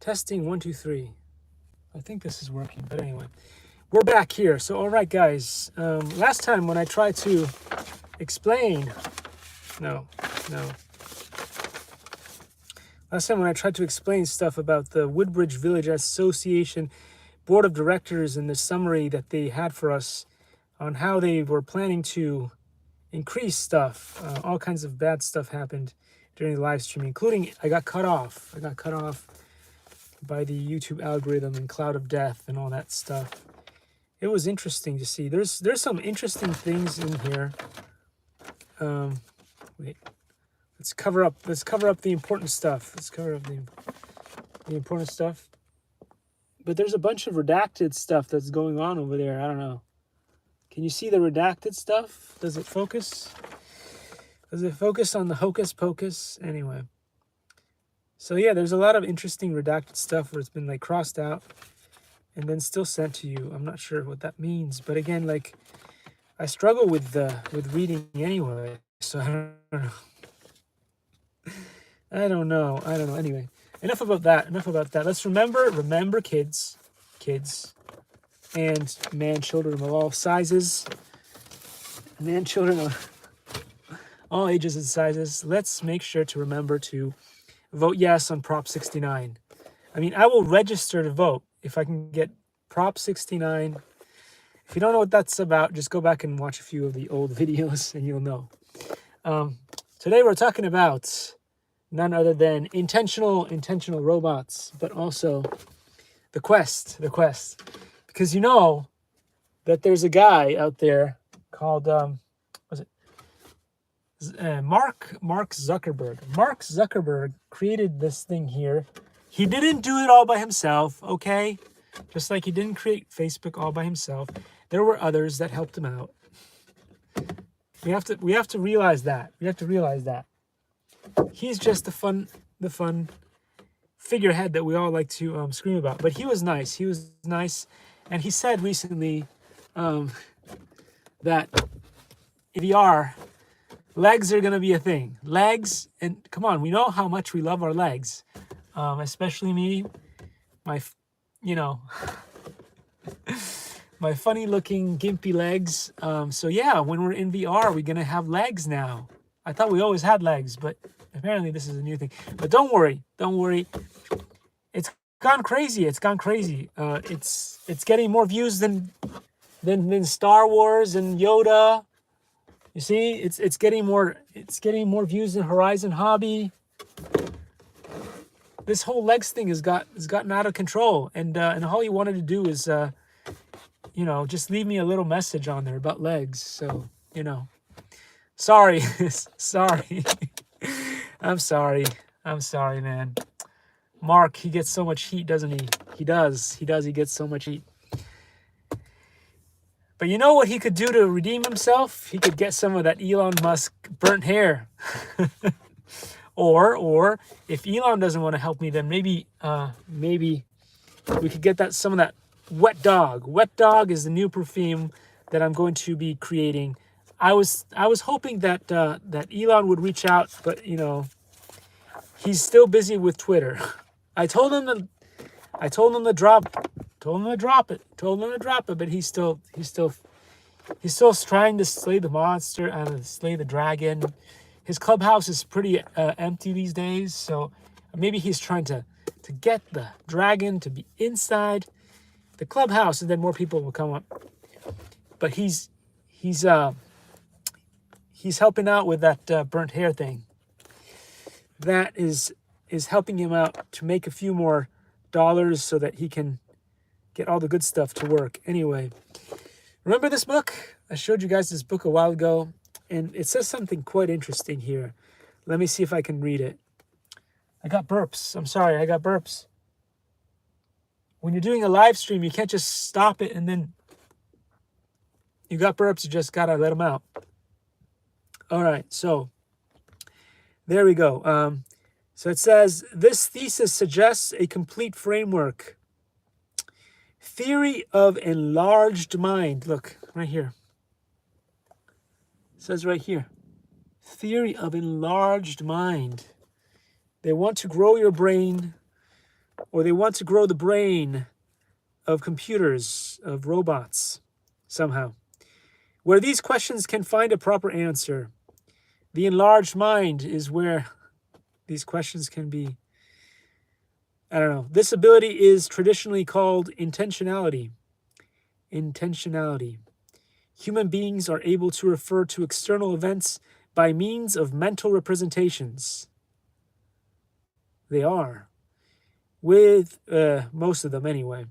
Testing 1, 2, 3. I think this is working, but anyway, we're back here. So, all right, guys. Last time when I tried to explain, no. Last time when I tried to explain stuff about the Woodbridge Village Association Board of Directors and the summary that they had for us on how they were planning to increase stuff, all kinds of bad stuff happened during the live stream, including I got cut off. I got cut off by the YouTube algorithm and cloud of death and all that stuff. It was interesting to see. There's some interesting things in here. Wait. Let's cover up the important stuff. Let's cover up the important stuff. But there's a bunch of redacted stuff that's going on over there. I don't know. Can you see the redacted stuff? Does it focus? Does it focus on the hocus pocus? Anyway. So yeah, there's a lot of interesting redacted stuff where it's been like crossed out and then still sent to you. I'm not sure what that means. But again, like I struggle with reading anyway. So I don't know. I don't know. Anyway, enough about that. Let's remember kids, and children of all sizes, children of all ages and sizes. Let's make sure to remember to vote yes on Prop 69. I mean, I will register to vote if I can get Prop 69. If you don't know what that's about, just go back and watch a few of the old videos and you'll know. Today we're talking about none other than intentional robots, but also the quest. Because you know that there's a guy out there called, Mark Zuckerberg. Mark Zuckerberg created this thing here. He didn't do it all by himself, okay? Just like he didn't create Facebook all by himself. There were others that helped him out. We have to realize that. He's just the fun figurehead that we all like to scream about. But he was nice. And he said recently that in VR, legs are going to be a thing. Legs, and come on, we know how much we love our legs. Especially me, my funny looking gimpy legs. So yeah, when we're in VR, we're going to have legs now. I thought we always had legs, but apparently this is a new thing. But don't worry. It's gone crazy. It's getting more views than Star Wars and Yoda. You see, it's getting more views than Horizon Hobby. This whole legs thing has gotten out of control, and all he wanted to do is just leave me a little message on there about legs. So sorry. I'm sorry, man. Mark, he gets so much heat, doesn't he? He does. He gets so much heat. But you know what he could do to redeem himself? He could get some of that Elon Musk burnt hair. Or if Elon doesn't want to help me, then maybe we could get some of that Wet Dog. Wet Dog is the new perfume that I'm going to be creating. I was hoping that Elon would reach out, but he's still busy with Twitter. I told him to drop it, but he's still trying to slay the monster and slay the dragon. His clubhouse is pretty empty these days, so maybe he's trying to get the dragon to be inside the clubhouse, and then more people will come up. But he's helping out with that burnt hair thing. That is helping him out to make a few more dollars so that he can get all the good stuff to work. Anyway, remember this book? I showed you guys this book a while ago, and it says something quite interesting here. Let me see if I can read it. I got burps. I'm sorry, I got burps. When you're doing a live stream, you can't just stop it and then you got burps, you just gotta let them out. All right, so there we go. So it says, this thesis suggests a complete framework. Theory of enlarged mind. Look, right here. It says right here. Theory of enlarged mind. They want to grow your brain or they want to grow the brain of computers, of robots, somehow. Where these questions can find a proper answer, the enlarged mind is where these questions can be. I don't know. This ability is traditionally called intentionality. Intentionality. Human beings are able to refer to external events by means of mental representations. They are. With most of them anyway.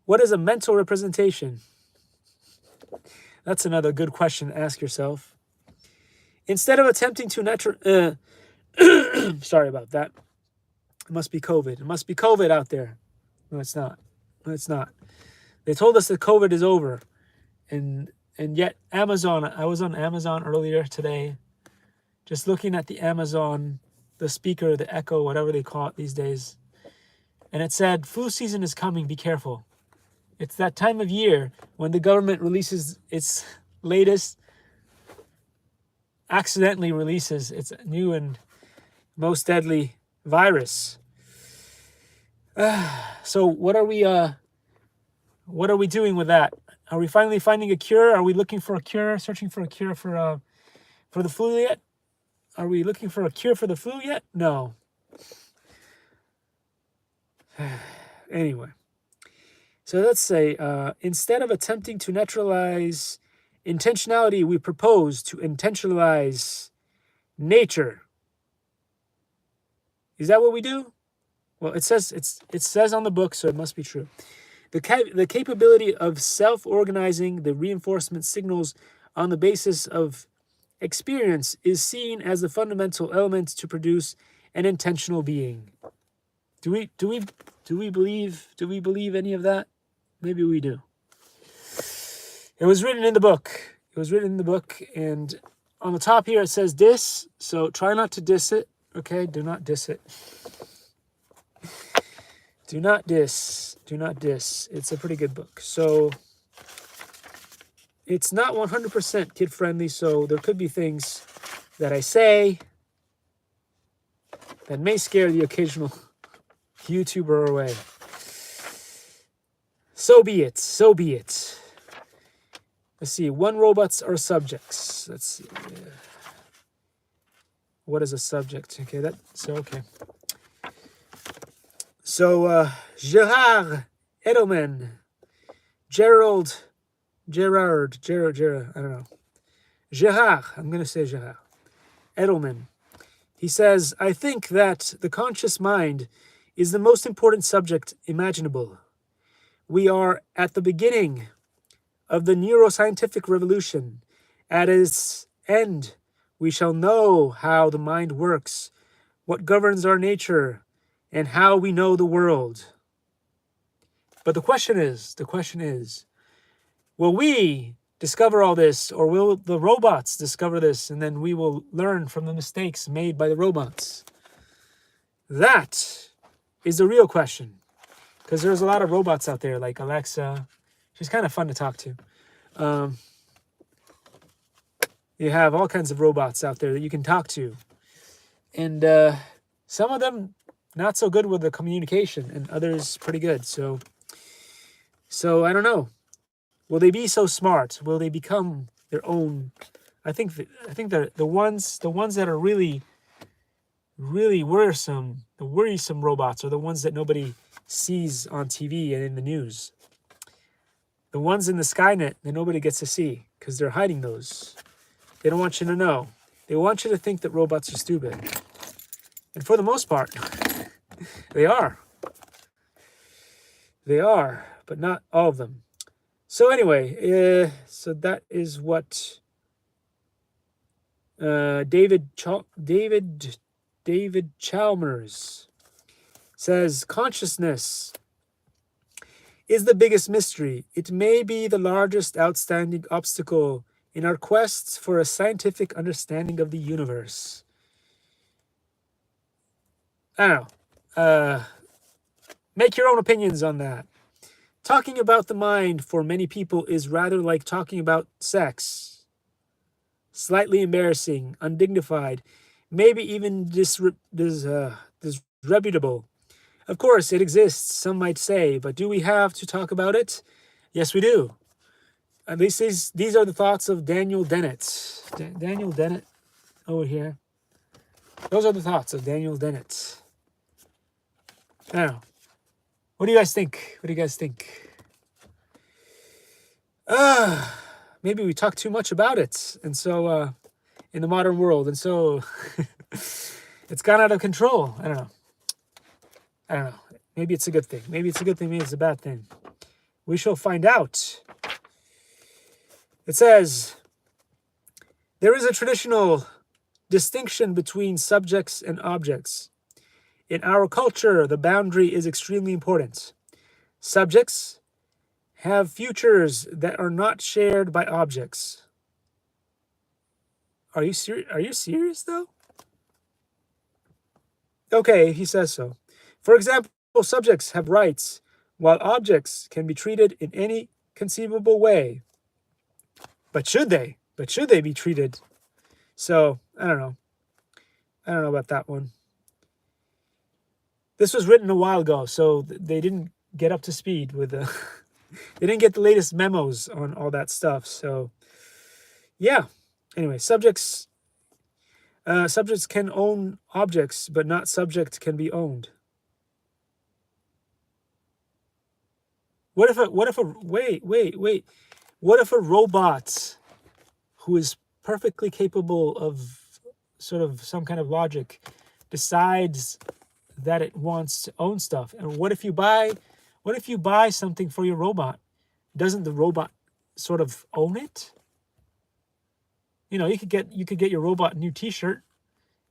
What is a mental representation? That's another good question to ask yourself. Instead of attempting to sorry about that. It must be COVID. It must be COVID out there. No, it's not. No, it's not. They told us that COVID is over. And yet Amazon, I was on Amazon earlier today, just looking at the Amazon, the speaker, the Echo, whatever they call it these days. And it said, flu season is coming, be careful. It's that time of year when the government releases its latest, accidentally releases its new and most deadly virus. So what are we doing with that? Are we finally finding a cure? Are we looking for a cure, searching for a cure for the flu yet? Are we looking for a cure for the flu yet? No. Anyway, so let's say instead of attempting to naturalize intentionality, we propose to intentionalize nature. Is that what we do? Well, it says on the book, so it must be true. The capability of self-organizing the reinforcement signals on the basis of experience is seen as the fundamental element to produce an intentional being. Do we believe any of that? Maybe we do. It was written in the book. It was written in the book, and on the top here it says diss, so try not to diss it. Okay, do not diss it. Do not diss. Do not diss. It's a pretty good book. So it's not 100% kid-friendly, so there could be things that I say that may scare the occasional YouTuber away. So be it. So be it. Let's see. When robots are subjects. Let's see. What is a subject? Okay, okay. So, Gerard Edelman, Gerard, I don't know. Gerard, I'm going to say Gerard Edelman. He says, I think that the conscious mind is the most important subject imaginable. We are at the beginning of the neuroscientific revolution. At its end, we shall know how the mind works, what governs our nature, and how we know the world. But the question is, will we discover all this, or will the robots discover this, and then we will learn from the mistakes made by the robots? That is the real question. Because there's a lot of robots out there, like Alexa. She's kind of fun to talk to. You have all kinds of robots out there that you can talk to. And some of them not so good with the communication, and others pretty good. So I don't know. Will they be so smart? Will they become their own? I think the ones that are really worrisome, the worrisome robots are the ones that nobody sees on TV and in the news. The ones in the Skynet that nobody gets to see because they're hiding those. They don't want you to know. They want you to think that robots are stupid. And for the most part, they are. They are, but not all of them. So anyway, so that is what David Chalmers says. Consciousness is the biggest mystery. It may be the largest outstanding obstacle in our quests for a scientific understanding of the universe. I don't know. Make your own opinions on that. Talking about the mind for many people is rather like talking about sex. Slightly embarrassing, undignified, maybe even disreputable. Of course, it exists, some might say, but do we have to talk about it? Yes, we do. At least these are the thoughts of Daniel Dennett. Daniel Dennett over here. Those are the thoughts of Daniel Dennett. I don't know. What do you guys think? What do you guys think? Maybe we talk too much about it, and so in the modern world, and so it's gone out of control. I don't know. I don't know. Maybe it's a good thing. Maybe it's a good thing. Maybe it's a bad thing. We shall find out. It says, there is a traditional distinction between subjects and objects. In our culture, the boundary is extremely important. Subjects have futures that are not shared by objects. Are you serious though? Okay, he says so. For example, subjects have rights, while objects can be treated in any conceivable way. But should they? But should they be treated? So, I don't know. I don't know about that one. This was written a while ago, so they didn't get up to speed with the... they didn't get the latest memos on all that stuff. So, yeah. Anyway, subjects can own objects, but not subject can be owned. What if a wait. What if a robot who is perfectly capable of sort of some kind of logic decides that it wants to own stuff? And what if you buy something for your robot? Doesn't the robot sort of own it? You know, you could get your robot a new t-shirt.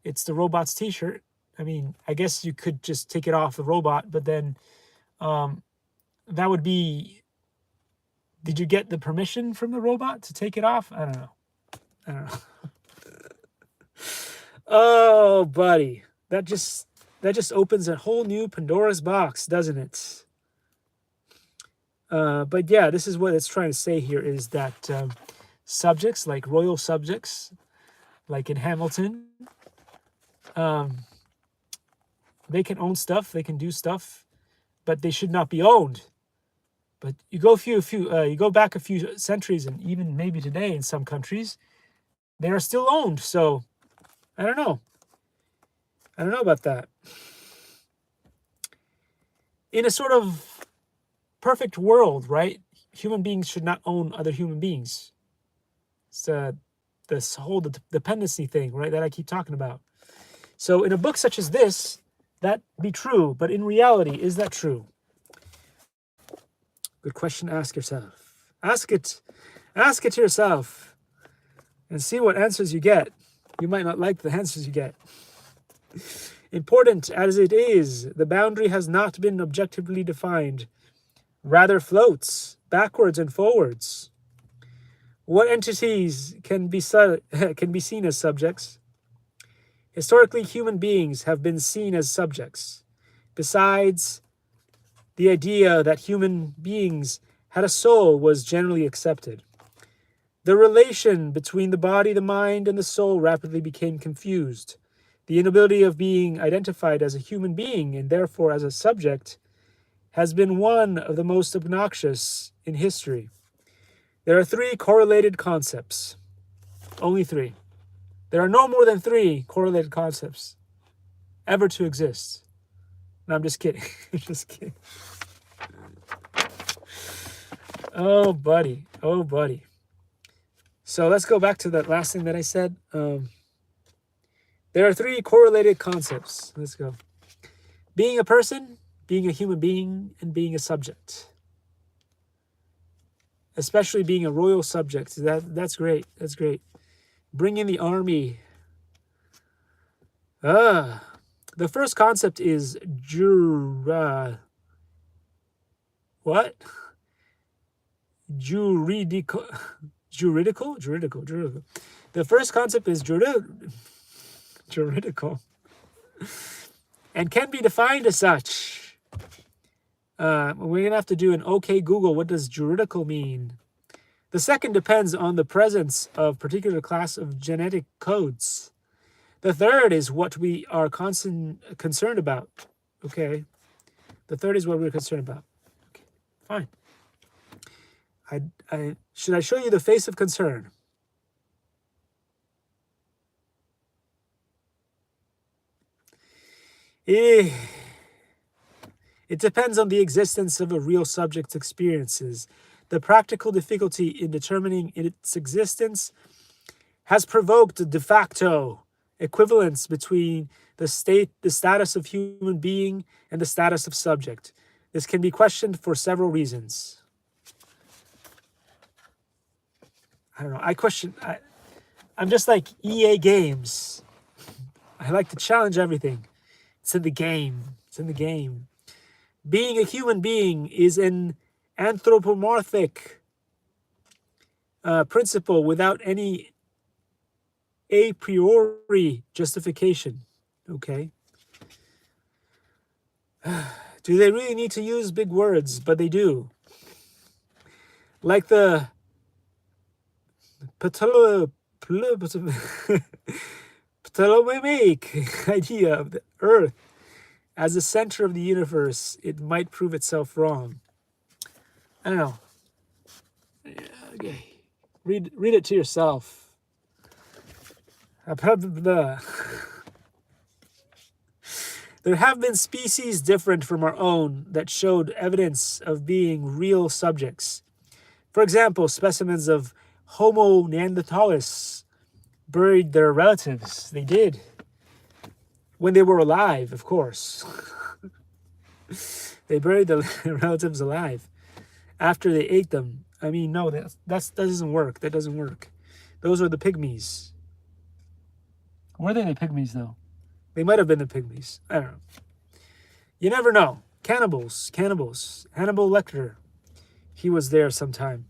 It's the robot's t-shirt. I mean, I guess you could just take it off the robot, but then that would be, did you get the permission from the robot to take it off? I don't know. Oh, buddy. That just opens a whole new Pandora's box, doesn't it? But yeah, this is what it's trying to say here, is that subjects, like royal subjects, like in Hamilton, they can own stuff, they can do stuff, but they should not be owned. But you go back a few centuries, and even maybe today in some countries, they are still owned. So I don't know. I don't know about that. In a sort of perfect world, right? Human beings should not own other human beings. It's this whole dependency thing, right, that I keep talking about. So in a book such as this, that be true. But in reality, is that true? Good question to ask yourself. Ask it to yourself and see what answers you get. You might not like the answers you get. Important as it is, the boundary has not been objectively defined, rather floats backwards and forwards. What entities can be seen as subjects? Historically, human beings have been seen as subjects. Besides, the idea that human beings had a soul was generally accepted. The relation between the body, the mind, and the soul rapidly became confused. The inability of being identified as a human being, and therefore as a subject, has been one of the most obnoxious in history. There are 3 correlated concepts. Only 3. There are no more than 3 correlated concepts ever to exist. No, I'm just kidding. Just kidding. Oh, buddy. Oh, buddy. So let's go back to that last thing that I said. There are 3 correlated concepts. Let's go. Being a person, being a human being, and being a subject. Especially being a royal subject. That's great. That's great. Bring in the army. The first concept is what? Juridical. The first concept is juridical and can be defined as such. We're going to have to do an OK Google. What does juridical mean? The second depends on the presence of particular class of genetic codes. The third is what we are concerned about. Okay. The third is what we're concerned about. Okay, fine. Should I show you the face of concern? It depends on the existence of a real subject's experiences. The practical difficulty in determining its existence has provoked a de facto equivalence between the status of human being and the status of subject. This can be questioned for several reasons. I don't know. I'm just like EA Games. I like to challenge everything. It's in the game. It's in the game. Being a human being is an anthropomorphic principle without any a priori justification. Okay. Do they really need to use big words? But they do. Like the Ptolemaic idea of the Earth as the center of the universe, it might prove itself wrong. I don't know. Okay. Read it to yourself. There have been species different from our own that showed evidence of being real subjects. For example, specimens of Homo neanderthalis buried their relatives. They did. When they were alive, of course. They buried the relatives alive after they ate them. I mean, no, that doesn't work. That doesn't work. Those are the pygmies. Were they the pygmies, though? They might have been the pygmies. I don't know. You never know. Cannibals. Hannibal Lecter. He was there sometime.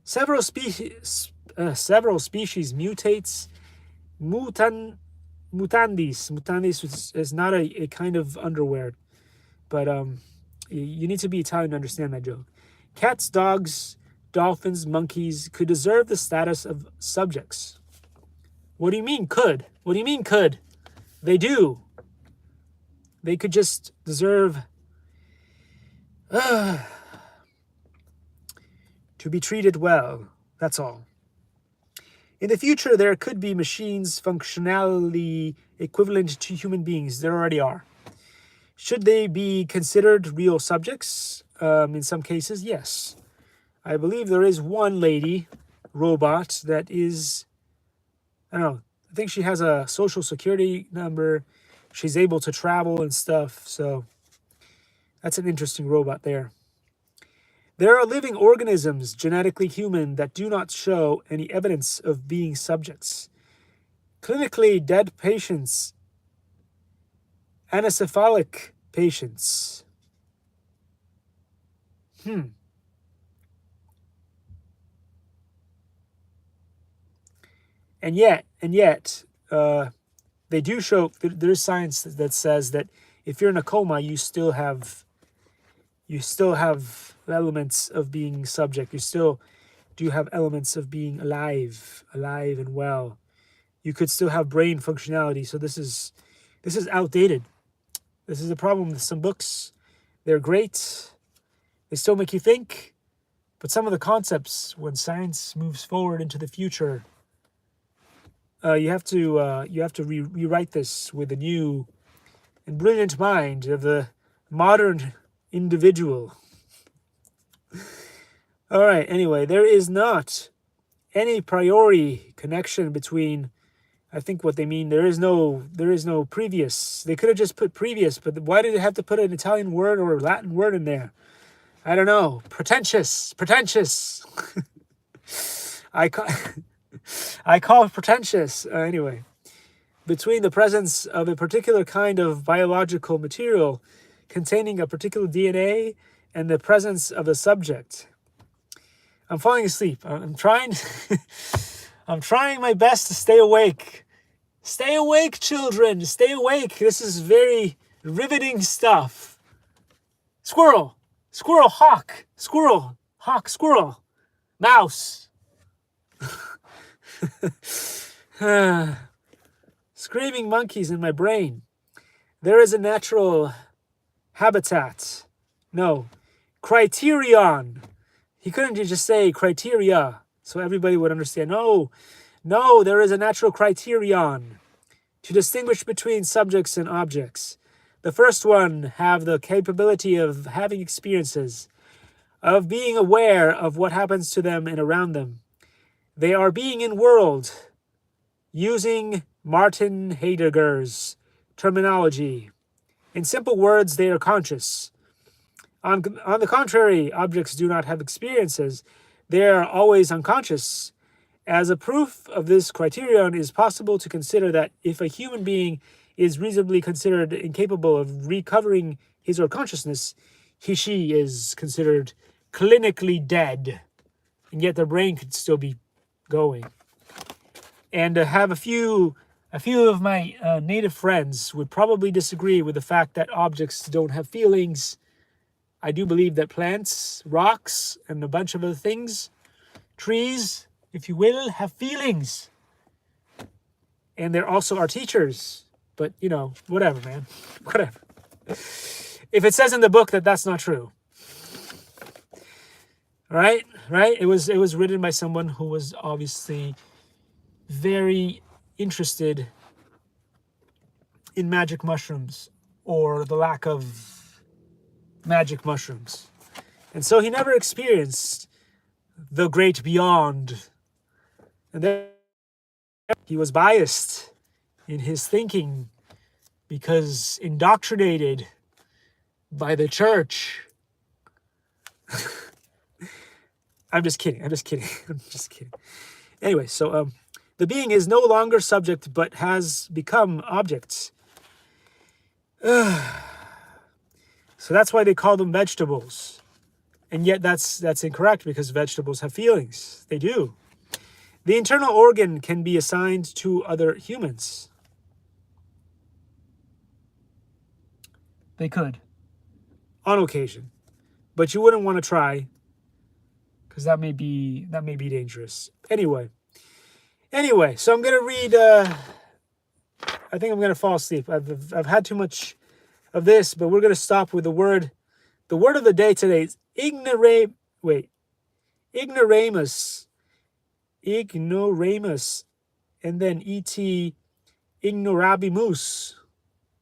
Several species mutates. Mutandis is not a kind of underwear, but you need to be Italian to understand that joke. Cats, dogs, dolphins, monkeys could deserve the status of subjects. What do you mean could? What do you mean could? They do. They could just deserve to be treated well. That's all. In the future, there could be machines functionally equivalent to human beings. There already are. Should they be considered real subjects? In some cases, yes. I believe there is one lady, robot, that is, I don't know, I think she has a social security number. She's able to travel and stuff. So that's an interesting robot there. There are living organisms, genetically human, that do not show any evidence of being subjects. Clinically dead patients, anencephalic patients. And yet, they do show, there's science that says that if you're in a coma, you still have elements of being subject. You still do have elements of being alive and well. You could still have brain functionality. So this is outdated. This is a problem with some books. They're great. They still make you think, but some of the concepts, when science moves forward into the future, you have to rewrite this with a new and brilliant mind of the modern individual. All right. Anyway, there is not any priori connection between. I think what they mean, there is no previous. They could have just put previous, but why did they have to put an Italian word or a Latin word in there? I don't know. Pretentious. I call it pretentious. Anyway, between the presence of a particular kind of biological material containing a particular DNA and the presence of a subject. I'm falling asleep. I'm trying my best to stay awake. Stay awake, children. Stay awake. This is very riveting stuff. Squirrel, hawk, squirrel, squirrel, mouse. Screaming monkeys in my brain. There is a natural habitat No, criterion. He couldn't just say criteria, so everybody would understand. No, no, there is a natural criterion to distinguish between subjects and objects. The first one have the capability of having experiences, of being aware of what happens to them and around them. They are being in world, using Martin Heidegger's terminology. In simple words, they are conscious. On the contrary, objects do not have experiences. They are always unconscious. As a proof of this criterion, it is possible to consider that if a human being is reasonably considered incapable of recovering his or her consciousness, she is considered clinically dead, and yet their brain could still be going. And to have a few of my native friends would probably disagree with the fact that objects don't have feelings. I do believe that plants, rocks, and a bunch of other things, trees, if you will, have feelings. And they're also our teachers. But, you know, whatever, man. Whatever. If it says in the book that that's not true. Right? It was written by someone who was obviously very interested in magic mushrooms, or the lack of magic mushrooms. And so he never experienced the great beyond. And then he was biased in his thinking because indoctrinated by the church. I'm just kidding. Anyway, so the being is no longer subject but has become objects. So that's why they call them vegetables. And yet that's incorrect, because vegetables have feelings. They do. The internal organ can be assigned to other humans. They could, on occasion. But you wouldn't want to try, because that may be dangerous. Anyway, so I'm going to read, I think I'm going to fall asleep. I've had too much of this, but we're going to stop with the word. The word of the day today is ignoramus, and then ignorabimus,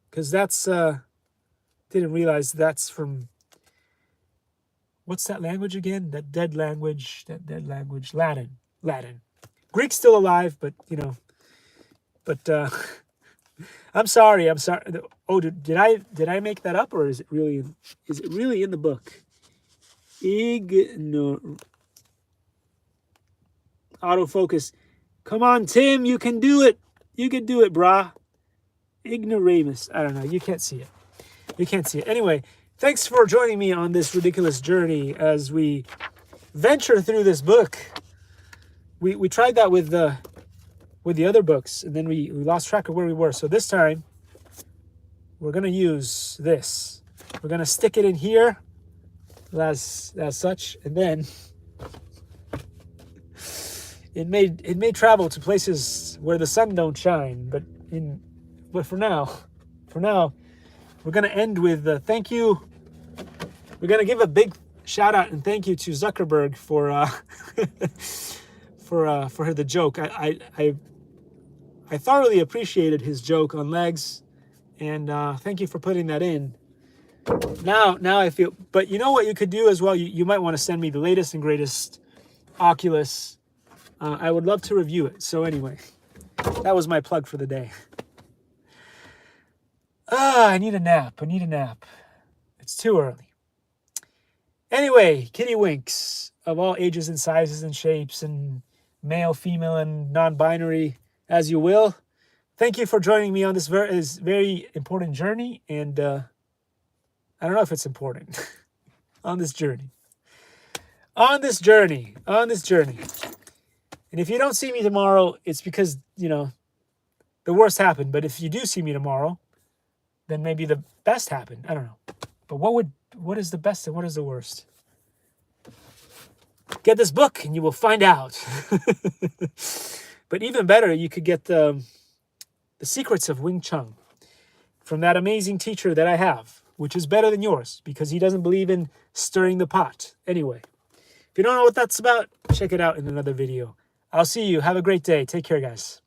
because that's, didn't realize that's from, what's that language again? That dead language, Latin. Greek's still alive, but, you know, I'm sorry. Oh, did I make that up, or is it really in the book? Autofocus. Come on, Tim, you can do it. You can do it, brah. Ignoramus. I don't know. You can't see it. Anyway, thanks for joining me on this ridiculous journey as we venture through this book. We tried that with the other books, and then we lost track of where we were. So this time, we're going to use this. We're going to stick it in here as such, and then it may travel to places where the sun don't shine. But for now, we're going to end with thank you. We're going to give a big shout out and thank you to Zuckerberg for the joke. I thoroughly appreciated his joke on legs, and thank you for putting that in. Now I feel, but you know what you could do as well? You might want to send me the latest and greatest Oculus. I would love to review it. So anyway, that was my plug for the day. I need a nap. It's too early. Anyway, kitty winks of all ages and sizes and shapes, and male, female, and non-binary, as you will. Thank you for joining me on this very important journey, and I don't know if it's important. on this journey. And if you don't see me tomorrow, it's because, you know, the worst happened. But if you do see me tomorrow, then maybe the best happened. I don't know. But what is the best and what is the worst? Get this book and you will find out. But even better, you could get the secrets of Wing Chun from that amazing teacher that I have. which is better than yours because he doesn't believe in stirring the pot. Anyway, if you don't know what that's about, check it out in another video. I'll see you. Have a great day. Take care, guys.